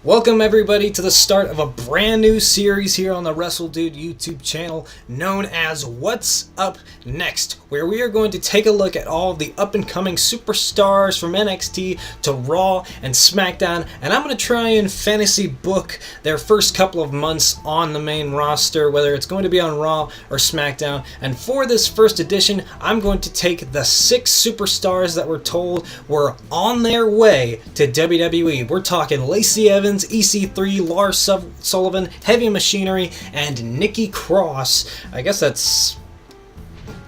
Welcome everybody to the start of a brand new series here on the WRESTLEDUDE YouTube channel known as What's Up Next, where we are going to take a look at all of the up and coming superstars from NXT to Raw and SmackDown, and I'm going to try and fantasy book their first couple of months on the main roster, whether it's going to be on Raw or SmackDown. And for this first edition, I'm going to take the 6 superstars that we're told were on their way to WWE. We're talking Lacey Evans, EC3, Lars Sullivan, Heavy Machinery, and Nikki Cross. I guess that's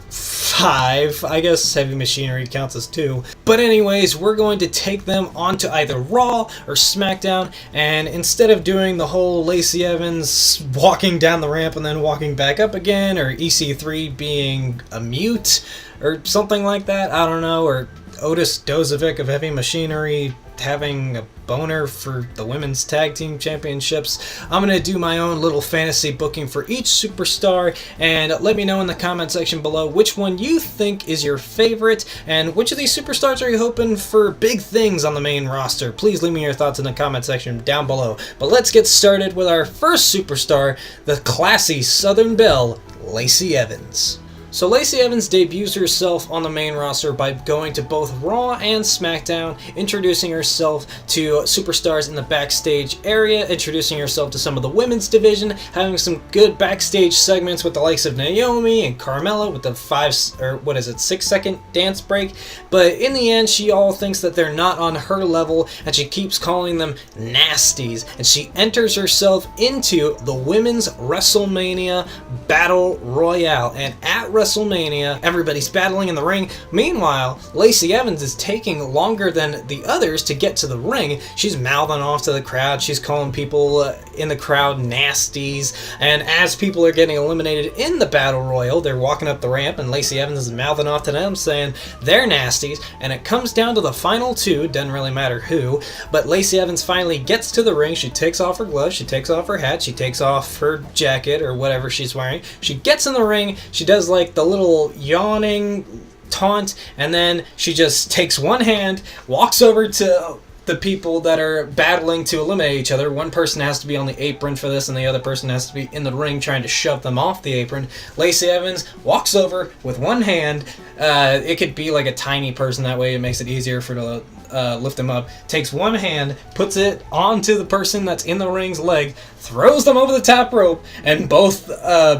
5. I guess Heavy Machinery counts as 2. But anyways, we're going to take them onto either Raw or SmackDown, and instead of doing the whole Lacey Evans walking down the ramp and then walking back up again, or EC3 being a mute, or something like that, I don't know, or Otis Dozovic of Heavy Machinery having a boner for the Women's Tag Team Championships. I'm going to do my own little fantasy booking for each superstar, and let me know in the comment section below which one you think is your favorite, and which of these superstars are you hoping for big things on the main roster. Please leave me your thoughts in the comment section down below. But let's get started with our first superstar, the classy Southern Belle, Lacey Evans. So Lacey Evans debuts herself on the main roster by going to both Raw and SmackDown, introducing herself to superstars in the backstage area, introducing herself to some of the women's division, having some good backstage segments with the likes of Naomi and Carmella with the 6-second dance break. But in the end, she all thinks that they're not on her level, and she keeps calling them nasties, and she enters herself into the Women's WrestleMania Battle Royale. And at WrestleMania, everybody's battling in the ring. Meanwhile, Lacey Evans is taking longer than the others to get to the ring. She's mouthing off to the crowd. She's calling people in the crowd nasties. And as people are getting eliminated in the Battle Royal, they're walking up the ramp, and Lacey Evans is mouthing off to them, saying they're nasties. And it comes down to the final 2. Doesn't really matter who. But Lacey Evans finally gets to the ring. She takes off her gloves. She takes off her hat. She takes off her jacket or whatever she's wearing. She gets in the ring. She does like the little yawning taunt, and then she just takes one hand, walks over to the people that are battling to eliminate each other. One person has to be on the apron for this, and the other person has to be in the ring trying to shove them off the apron. Lacey Evans walks over with one hand. It could be like a tiny person, that way it makes it easier for her to lift them up. Takes one hand, puts it onto the person that's in the ring's leg, throws them over the top rope, and both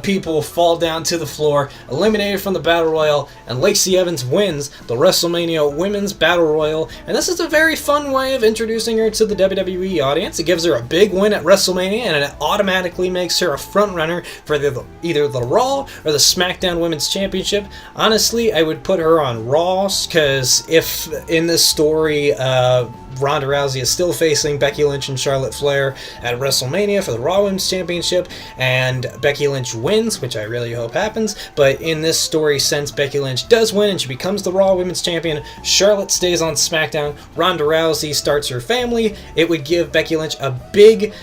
people fall down to the floor, eliminated from the Battle Royal, and Lacey Evans wins the WrestleMania Women's Battle Royal. And this is a very fun way of introducing her to the WWE audience. It gives her a big win at WrestleMania, and it automatically makes her a front runner for either the Raw or the SmackDown Women's Championship. Honestly, I would put her on Raw, because if in this story Ronda Rousey is still facing Becky Lynch and Charlotte Flair at WrestleMania for the Raw Women's Championship, and Becky Lynch wins, which I really hope happens. But in this story, since Becky Lynch does win and she becomes the Raw Women's Champion, Charlotte stays on SmackDown, Ronda Rousey starts her family, it would give Becky Lynch a big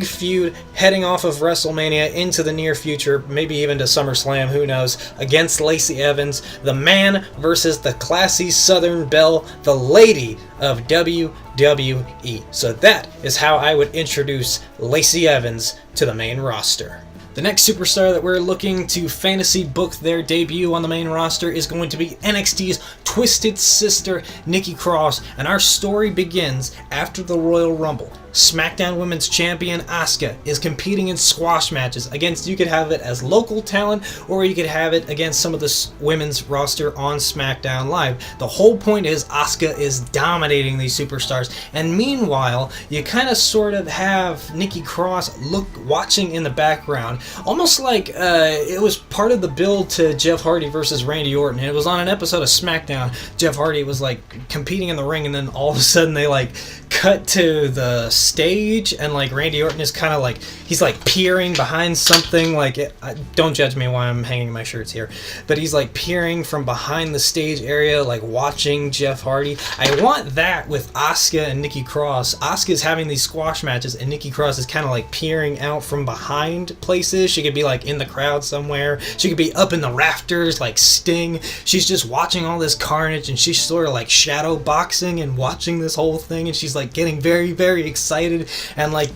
feud heading off of WrestleMania into the near future, maybe even to SummerSlam, who knows, against Lacey Evans, the man versus the classy Southern Belle, the lady of WWE. So that is how I would introduce Lacey Evans to the main roster. The next superstar that we're looking to fantasy book their debut on the main roster is going to be NXT's Twisted Sister, Nikki Cross, and our story begins after the Royal Rumble. SmackDown Women's Champion Asuka is competing in squash matches against, you could have it as local talent, or you could have it against some of the women's roster on SmackDown Live. The whole point is Asuka is dominating these superstars, and meanwhile, you kind of sort of have Nikki Cross watching in the background, almost like it was part of the build to Jeff Hardy versus Randy Orton. And it was on an episode of SmackDown. Jeff Hardy was like competing in the ring, and then all of a sudden they like cut to the stage, and like Randy Orton is kind of like, he's like peering behind something, like don't judge me why I'm hanging my shirts here, but he's like peering from behind the stage area, like watching Jeff Hardy. I want that with Asuka and Nikki Cross. Asuka's having these squash matches, and Nikki Cross is kind of like peering out from behind places. She could be like in the crowd somewhere, she could be up in the rafters like Sting. She's just watching all this carnage, and she's sort of like shadow boxing and watching this whole thing, and she's like getting very, very excited. And like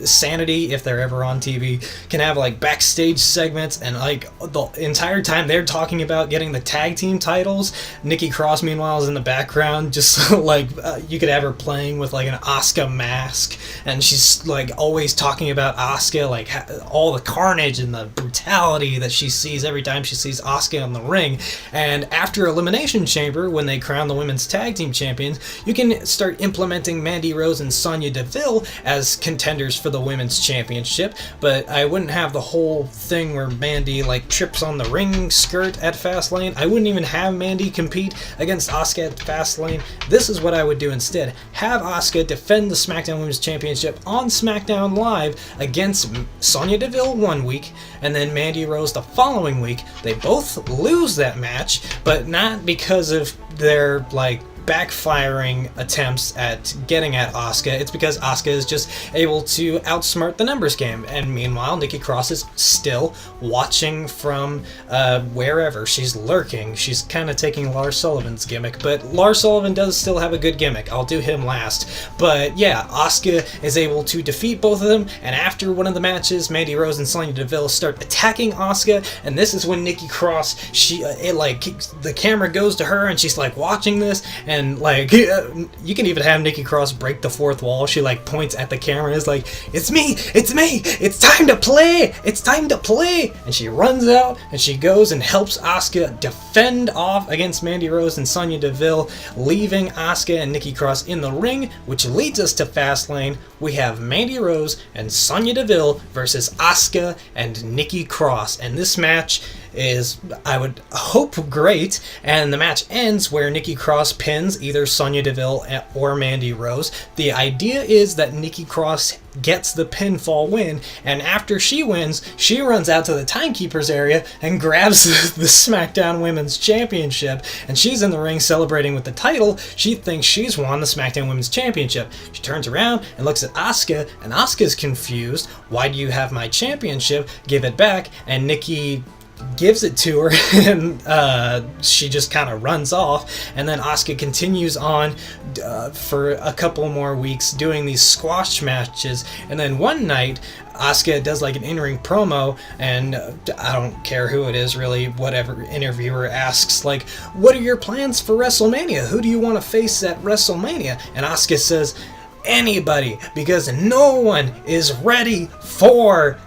Sanity, if they're ever on TV, can have like backstage segments, and like the entire time they're talking about getting the tag team titles, Nikki Cross meanwhile is in the background, just like you could have her playing with like an Asuka mask, and she's like always talking about Asuka, like all the carnage and the brutality that she sees every time she sees Asuka in the ring. And after Elimination Chamber, when they crown the women's tag team champions, you can start implementing Mandy Rose and Sonya Deville as contenders for the women's championship. But I wouldn't have the whole thing where Mandy like trips on the ring skirt at Fastlane. I wouldn't even have Mandy compete against Asuka at Fastlane. This is what I would do instead. Have Asuka defend the SmackDown Women's Championship on SmackDown Live against Sonya Deville one week, and then Mandy Rose the following week. They both lose that match, but not because of their like backfiring attempts at getting at Asuka. It's because Asuka is just able to outsmart the numbers game, and meanwhile Nikki Cross is still watching from wherever. She's lurking. She's kind of taking Lars Sullivan's gimmick, but Lars Sullivan does still have a good gimmick. I'll do him last. But yeah, Asuka is able to defeat both of them, and after one of the matches, Mandy Rose and Sonya Deville start attacking Asuka, and this is when Nikki Cross, the camera goes to her, and she's like watching this, and like you can even have Nikki Cross break the fourth wall. She like points at the camera and is like, it's me, it's time to play, and she runs out and she goes and helps Asuka defend off against Mandy Rose and Sonya Deville, leaving Asuka and Nikki Cross in the ring, which leads us to Fastlane. We have Mandy Rose and Sonya Deville versus Asuka and Nikki Cross, and this match is, I would hope, great, and the match ends where Nikki Cross pins either Sonya Deville or Mandy Rose. The idea is that Nikki Cross gets the pinfall win, and after she wins, she runs out to the timekeeper's area and grabs the SmackDown Women's Championship, and she's in the ring celebrating with the title. She thinks she's won the SmackDown Women's Championship. She turns around and looks at Asuka, and Asuka's confused. Why do you have my championship? Give it back. And Nikki gives it to her, and she just kind of runs off, and then Asuka continues on for a couple more weeks doing these squash matches, and then one night Asuka does like an in-ring promo, and I don't care who it is really, whatever interviewer asks, like, what are your plans for WrestleMania? Who do you want to face at WrestleMania? And Asuka says, anybody, because no one is ready for...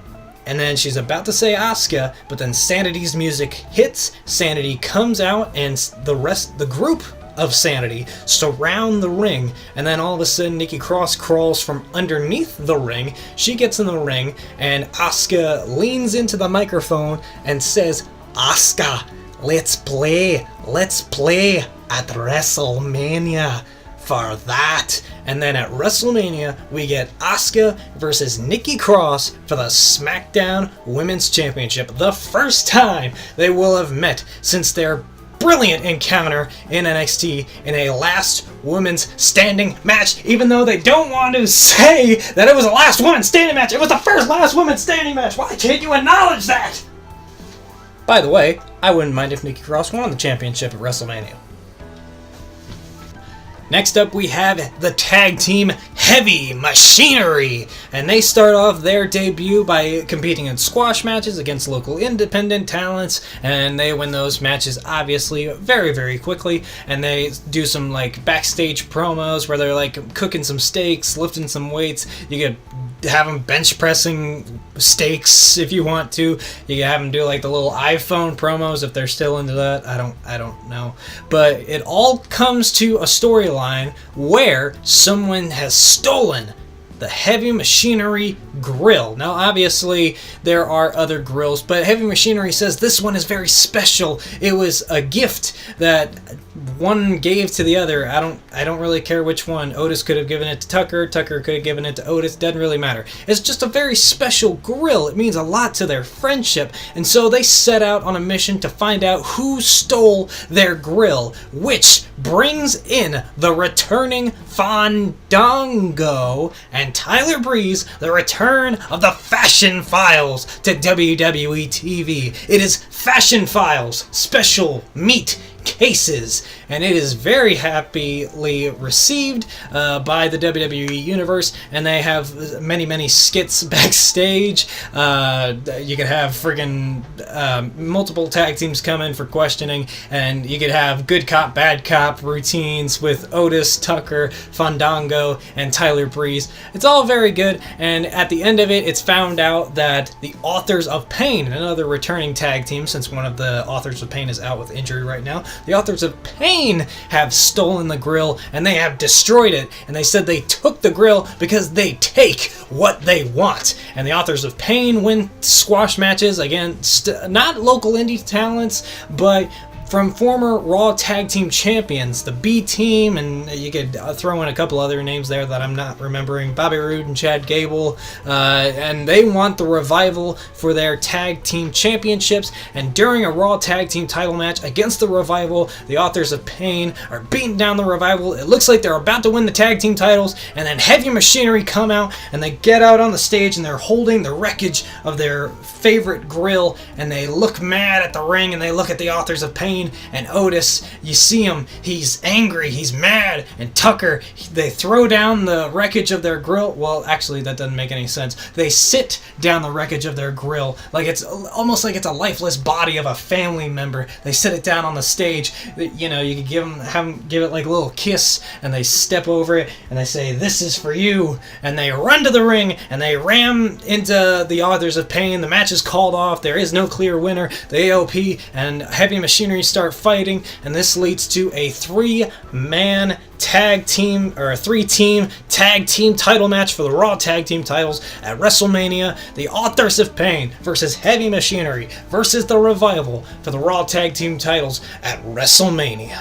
And then she's about to say Asuka, but then Sanity's music hits, Sanity comes out, and the group of Sanity surround the ring, and then all of a sudden Nikki Cross crawls from underneath the ring. She gets in the ring, and Asuka leans into the microphone and says, Asuka, let's play at WrestleMania for that. And then at WrestleMania, we get Asuka versus Nikki Cross for the SmackDown Women's Championship. The first time they will have met since their brilliant encounter in NXT in a last women's standing match, even though they don't want to say that it was a last women's standing match. It was the first last women's standing match. Why can't you acknowledge that? By the way, I wouldn't mind if Nikki Cross won the championship at WrestleMania. Next up, we have the tag team Heavy Machinery, and they start off their debut by competing in squash matches against local independent talents, and they win those matches obviously very, very quickly, and they do some like backstage promos where they're like cooking some steaks, lifting some weights. You could have them bench pressing steaks if you want to. You can have them do like the little iPhone promos if they're still into that. I don't know. But it all comes to a storyline where someone has stolen the Heavy Machinery grill. Now, obviously, there are other grills, but Heavy Machinery says this one is very special. It was a gift that one gave to the other. I don't really care which one. Otis could have given it to Tucker. Tucker could have given it to Otis. Doesn't really matter. It's just a very special grill. It means a lot to their friendship. And so they set out on a mission to find out who stole their grill, which brings in the returning Fandango and Tyler Breeze, the return of the Fashion Files to WWE TV. It is Fashion Files Special Meet cases, and it is very happily received by the WWE Universe, and they have many skits backstage. You could have friggin' multiple tag teams come in for questioning, and you could have good cop, bad cop routines with Otis, Tucker, Fandango, and Tyler Breeze. It's all very good, and at the end of it, it's found out that the Authors of Pain, another returning tag team, since one of the Authors of Pain is out with injury right now, the Authors of Pain have stolen the grill, and they have destroyed it, and they said they took the grill because they take what they want. And the Authors of Pain win squash matches against not local indie talents, but from former Raw Tag Team Champions, the B Team, and you could throw in a couple other names there that I'm not remembering, Bobby Roode and Chad Gable, and they want the Revival for their Tag Team Championships, and during a Raw Tag Team title match against the Revival, the Authors of Pain are beating down the Revival. It looks like they're about to win the Tag Team titles, and then Heavy Machinery come out, and they get out on the stage, and they're holding the wreckage of their favorite grill, and they look mad at the ring, and they look at the Authors of Pain, and Otis, you see him, he's angry, he's mad, and Tucker, they throw down the wreckage of their grill. Well, actually, that doesn't make any sense. They sit down the wreckage of their grill, like it's almost like it's a lifeless body of a family member. They sit it down on the stage. You know, you could give it like a little kiss, and they step over it, and they say, "This is for you," and they run to the ring, and they ram into the Authors of Pain. The match is called off. There is no clear winner. The AOP and Heavy Machinery start fighting, and this leads to a three-team tag team title match for the Raw Tag Team titles at WrestleMania. The Authors of Pain versus Heavy Machinery versus the Revival for the Raw Tag Team titles at WrestleMania.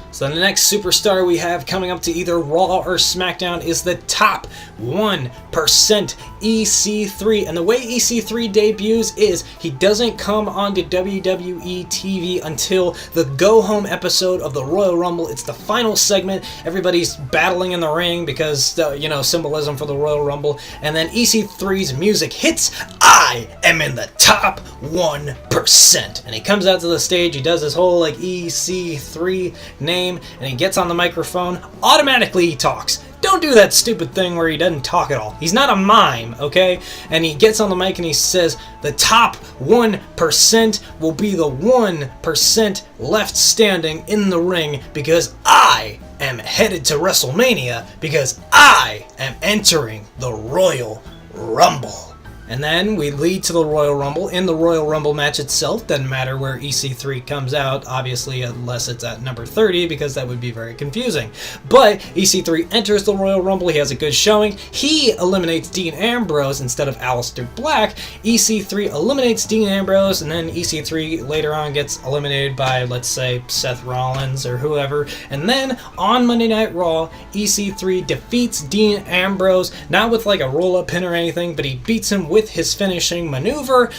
So the next superstar we have coming up to either Raw or SmackDown is the top 1% EC3. And the way EC3 debuts is he doesn't come onto WWE TV until the go-home episode of the Royal Rumble. It's the final segment. Everybody's battling in the ring because, symbolism for the Royal Rumble. And then EC3's music hits, "I am in the top 1%. And he comes out to the stage, he does his whole EC3 name, and he gets on the microphone. Automatically he talks. Don't do that stupid thing where he doesn't talk at all. He's not a mime, okay? And he gets on the mic and he says, the top 1% will be the 1% left standing in the ring because I am headed to WrestleMania because I am entering the Royal Rumble. And then we lead to the Royal Rumble. In the Royal Rumble match itself, doesn't matter where EC3 comes out, obviously, unless it's at number 30, because that would be very confusing. But EC3 enters the Royal Rumble. He has a good showing. He eliminates Dean Ambrose instead of Aleister Black. EC3 eliminates Dean Ambrose, and then EC3 later on gets eliminated by, let's say, Seth Rollins or whoever. And then on Monday Night Raw, EC3 defeats Dean Ambrose, not with like a roll-up pin or anything, but he beats him with his finishing maneuver,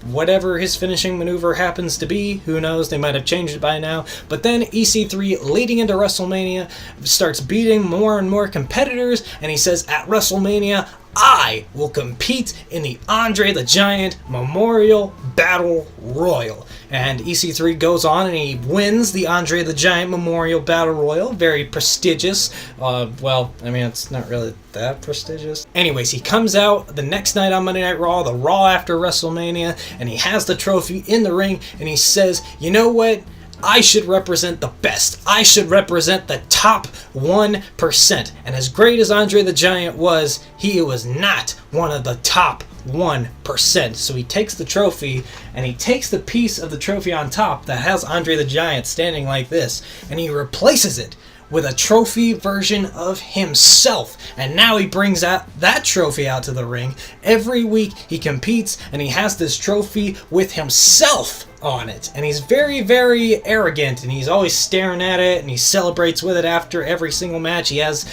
whatever his finishing maneuver happens to be. Who knows, they might have changed it by now. But then EC3, leading into WrestleMania, starts beating more and more competitors, and he says, at WrestleMania, I will compete in the Andre the Giant Memorial Battle Royal. And EC3 goes on and he wins the Andre the Giant Memorial Battle Royal. Very prestigious. It's not really that prestigious. Anyways, he comes out the next night on Monday Night Raw, the Raw after WrestleMania, and he has the trophy in the ring, and he says, you know what? I should represent the best. I should represent the top 1%. And as great as Andre the Giant was, he was not one of the top 1%. So he takes the trophy, and he takes the piece of the trophy on top that has Andre the Giant standing like this, and he replaces it with a trophy version of himself. And now he brings out that trophy out to the ring. Every week he competes, and he has this trophy with himself on it. And he's very, very arrogant, and he's always staring at it, and he celebrates with it after every single match. He has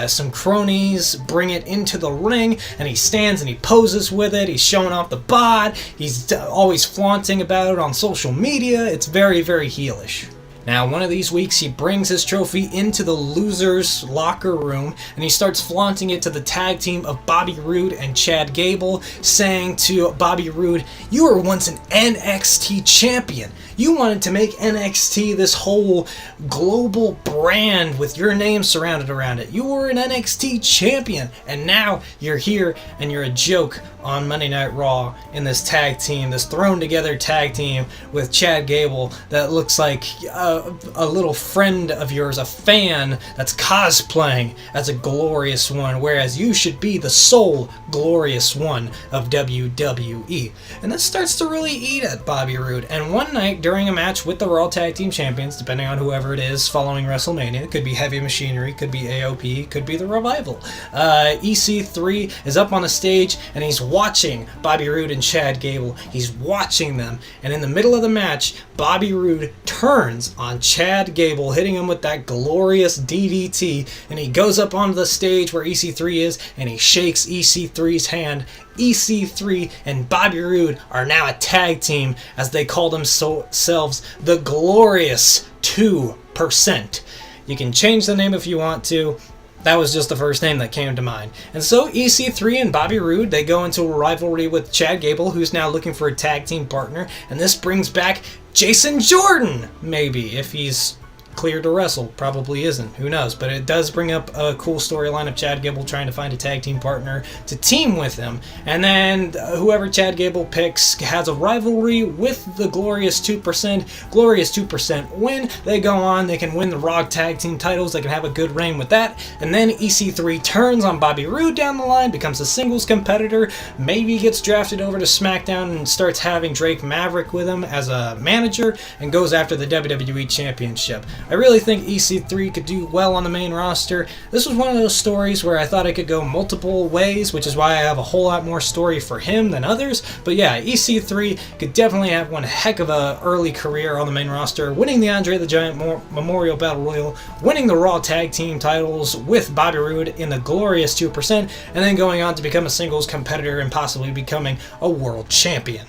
some cronies bring it into the ring, and he stands and he poses with it. He's showing off the bod. He's always flaunting about it on social media. It's very, very heelish. Now, one of these weeks, he brings his trophy into the loser's locker room, and he starts flaunting it to the tag team of Bobby Roode and Chad Gable, saying to Bobby Roode, "You were once an NXT champion. You wanted to make NXT this whole global brand with your name surrounded around it. You were an NXT champion, and now you're here and you're a joke on Monday Night Raw in this tag team, this thrown together tag team with Chad Gable that looks like a little friend of yours, a fan that's cosplaying as a glorious one, whereas you should be the sole glorious one of WWE." And this starts to really eat at Bobby Roode. And one night during a match with the Raw Tag Team Champions, depending on whoever it is following WrestleMania, it could be Heavy Machinery, could be AOP, could be the Revival, EC3 is up on the stage and he's watching Bobby Roode and Chad Gable. He's watching them, and in the middle of the match, Bobby Roode turns on Chad Gable, hitting him with that glorious DDT, and he goes up onto the stage where EC3 is, and he shakes EC3's hand. EC3 and Bobby Roode are now a tag team, as they call themselves the Glorious 2%. You can change the name if you want to. That was just the first name that came to mind. And so EC3 and Bobby Roode, they go into a rivalry with Chad Gable, who's now looking for a tag team partner, and this brings back Jason Jordan, maybe, if he's cleared to wrestle. Probably isn't, who knows, but it does bring up a cool storyline of Chad Gable trying to find a tag team partner to team with him, and then whoever Chad Gable picks has a rivalry with the Glorious 2%. Glorious 2% win, they go on, they can win the Raw tag team titles, they can have a good reign with that, and then EC3 turns on Bobby Roode down the line, becomes a singles competitor, maybe gets drafted over to SmackDown and starts having Drake Maverick with him as a manager, and goes after the WWE Championship. I really think EC3 could do well on the main roster. This was one of those stories where I thought it could go multiple ways, which is why I have a whole lot more story for him than others. But yeah, EC3 could definitely have one heck of a early career on the main roster, winning the Andre the Giant Memorial Battle Royal, winning the Raw Tag Team titles with Bobby Roode in the Glorious 2%, and then going on to become a singles competitor and possibly becoming a world champion.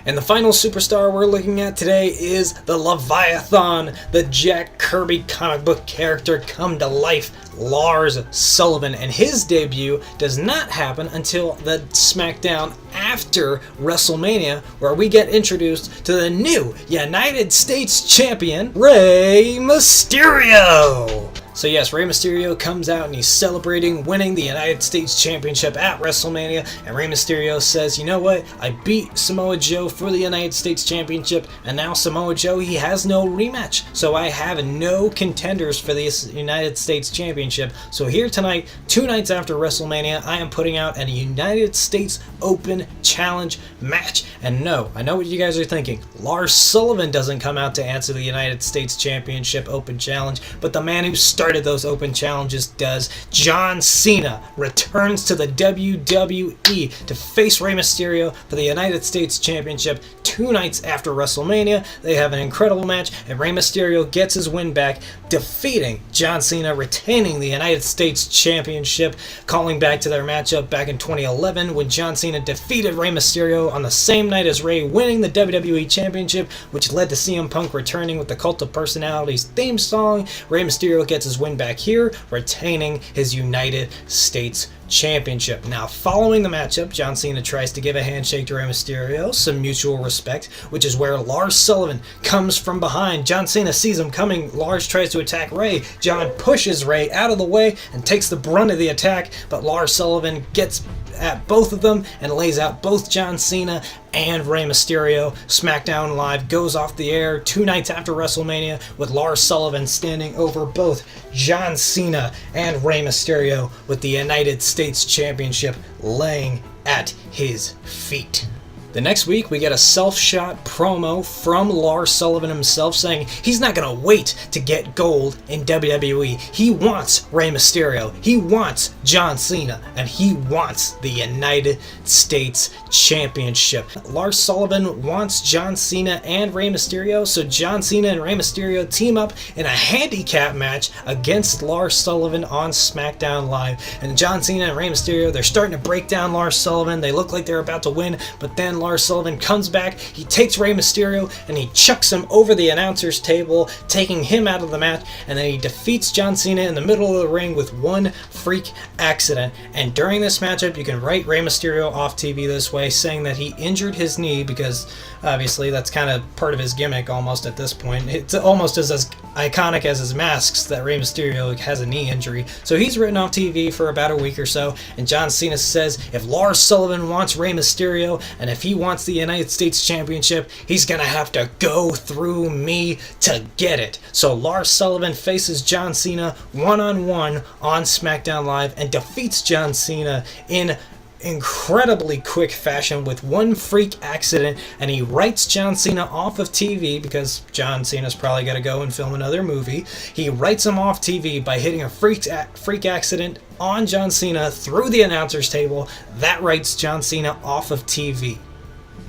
And the final superstar we're looking at today is the Leviathan, the Jack Kirby comic book character come to life, Lars Sullivan. And his debut does not happen until the SmackDown after WrestleMania, where we get introduced to the new United States Champion, Rey Mysterio. So yes, Rey Mysterio comes out and he's celebrating winning the United States Championship at WrestleMania, and Rey Mysterio says, "You know what, I beat Samoa Joe for the United States Championship, and now Samoa Joe, he has no rematch, so I have no contenders for this United States Championship. So here tonight, 2 nights after WrestleMania, I am putting out a United States Open Challenge match." And no, I know what you guys are thinking, Lars Sullivan doesn't come out to answer the United States Championship Open Challenge, but the man who started those open challenges does. John Cena returns to the WWE to face Rey Mysterio for the United States Championship 2 nights after WrestleMania. They have an incredible match, and Rey Mysterio gets his win back, defeating John Cena, retaining the United States Championship, calling back to their matchup back in 2011 when John Cena defeated Rey Mysterio on the same night as Rey winning the WWE Championship, which led to CM Punk returning with the Cult of Personalities theme song. Rey Mysterio gets his win back here, retaining his United States Championship. Now, following the matchup, John Cena tries to give a handshake to Rey Mysterio, some mutual respect, which is where Lars Sullivan comes from behind. John Cena sees him coming. Lars tries to attack Rey. John pushes Rey out of the way and takes the brunt of the attack, but Lars Sullivan gets at both of them and lays out both John Cena and Rey Mysterio. SmackDown Live goes off the air 2 nights after WrestleMania with Lars Sullivan standing over both John Cena and Rey Mysterio with the United States Championship laying at his feet. The next week, we get a self-shot promo from Lars Sullivan himself saying he's not going to wait to get gold in WWE. He wants Rey Mysterio, he wants John Cena, and he wants the United States Championship. Lars Sullivan wants John Cena and Rey Mysterio, so John Cena and Rey Mysterio team up in a handicap match against Lars Sullivan on SmackDown Live. And John Cena and Rey Mysterio, they're starting to break down Lars Sullivan. They look like they're about to win, but then Lars Sullivan comes back, he takes Rey Mysterio, and he chucks him over the announcer's table, taking him out of the match, and then he defeats John Cena in the middle of the ring with one freak accident. And during this matchup, you can write Rey Mysterio off TV this way, saying that he injured his knee, because obviously that's kind of part of his gimmick almost at this point. It's almost as iconic as his masks that Rey Mysterio has a knee injury. So he's written off TV for about a week or so, and John Cena says if Lars Sullivan wants Rey Mysterio, and if he wants the United States Championship, he's gonna have to go through me to get it. So Lars Sullivan faces John Cena one-on-one on SmackDown Live and defeats John Cena in incredibly quick fashion with one freak accident, and he writes John Cena off of TV because John Cena's probably got to go and film another movie. He writes him off TV by hitting a freak accident on John Cena through the announcer's table. That writes John Cena off of TV.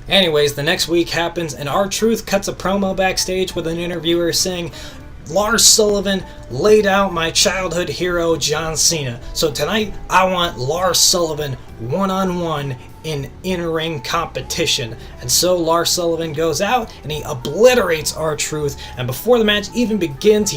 Anyways, the next week happens, and R-Truth cuts a promo backstage with an interviewer saying, Lars Sullivan laid out my childhood hero John Cena. So tonight I want Lars Sullivan one-on-one in in-ring competition. And so Lars Sullivan goes out and he obliterates R-Truth, and before the match even begins,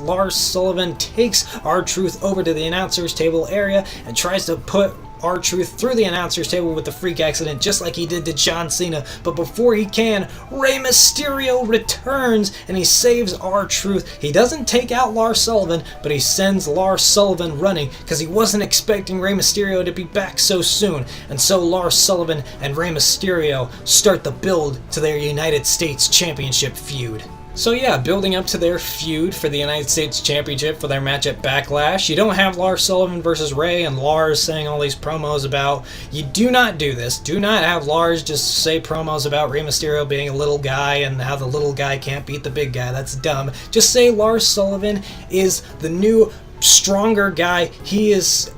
Lars Sullivan takes R-Truth over to the announcer's table area and tries to put R-Truth through the announcer's table with the freak accident, just like he did to John Cena. But before he can, Rey Mysterio returns and he saves R-Truth. He doesn't take out Lars Sullivan, but he sends Lars Sullivan running because he wasn't expecting Rey Mysterio to be back so soon. And so Lars Sullivan and Rey Mysterio start the build to their United States Championship feud. So yeah, building up to their feud for the United States Championship for their match at Backlash. You don't have Lars Sullivan versus Rey and Lars saying all these promos about... You do not do this. Do not have Lars just say promos about Rey Mysterio being a little guy and how the little guy can't beat the big guy. That's dumb. Just say Lars Sullivan is the new, stronger guy. He is...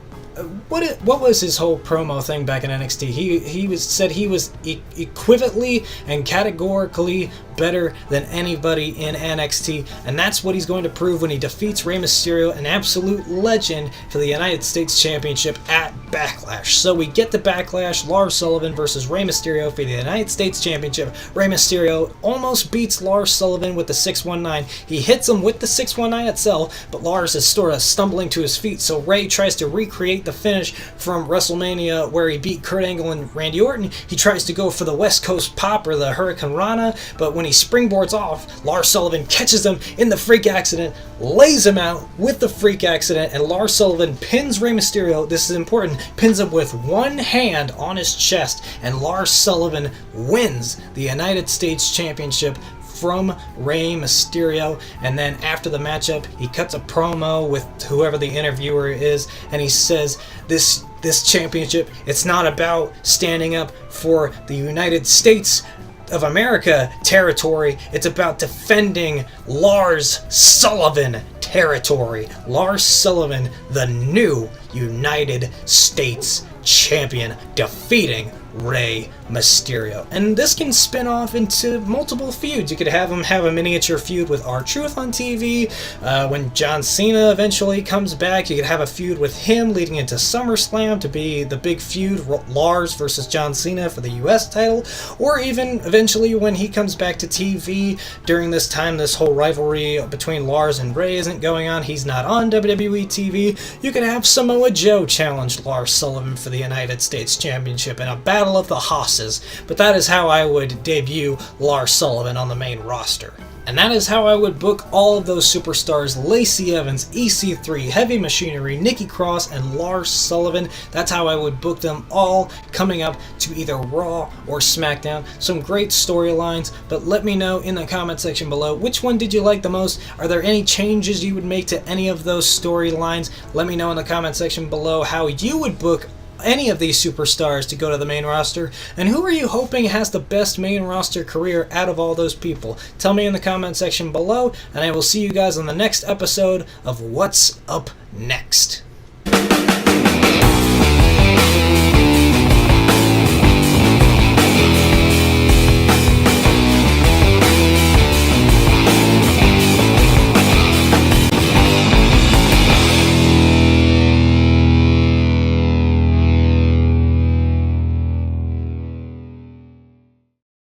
What was his whole promo thing back in NXT? He said he was equivocally and categorically better than anybody in NXT, and that's what he's going to prove when he defeats Rey Mysterio, an absolute legend, for the United States Championship at Backlash. So we get to Backlash, Lars Sullivan versus Rey Mysterio for the United States Championship. Rey Mysterio almost beats Lars Sullivan with the 619. He hits him with the 619 itself, but Lars is sort of stumbling to his feet, so Rey tries to recreate the finish from WrestleMania where he beat Kurt Angle and Randy Orton. He tries to go for the West Coast Pop or the Hurricane Rana, but when he springboards off, Lars Sullivan catches him in the freak accident, lays him out with the freak accident, and Lars Sullivan pins Rey Mysterio, this is important, pins him with one hand on his chest, and Lars Sullivan wins the United States Championship from Rey Mysterio. And then after the matchup, he cuts a promo with whoever the interviewer is, and he says this championship, it's not about standing up for the United States of America territory, it's about defending Lars Sullivan territory. Lars Sullivan, the new United States champion, defeating Rey Mysterio. And this can spin off into multiple feuds. You could have him have a miniature feud with R-Truth on TV. When John Cena eventually comes back, you could have a feud with him leading into SummerSlam to be the big feud, Lars versus John Cena for the US title. Or even eventually when he comes back to TV during this time, this whole rivalry between Lars and Rey isn't going on, he's not on WWE TV, you could have Samoa Joe challenge Lars Sullivan for the United States Championship in a battle of the Hosses. But that is how I would debut Lars Sullivan on the main roster. And that is how I would book all of those superstars: Lacey Evans, EC3, Heavy Machinery, Nikki Cross, and Lars Sullivan. That's how I would book them all coming up to either Raw or SmackDown. Some great storylines, but let me know in the comment section below, which one did you like the most? Are there any changes you would make to any of those storylines? Let me know in the comment section below how you would book any of these superstars to go to the main roster, and who are you hoping has the best main roster career out of all those people? Tell me in the comment section below, and I will see you guys on the next episode of What's Up Next.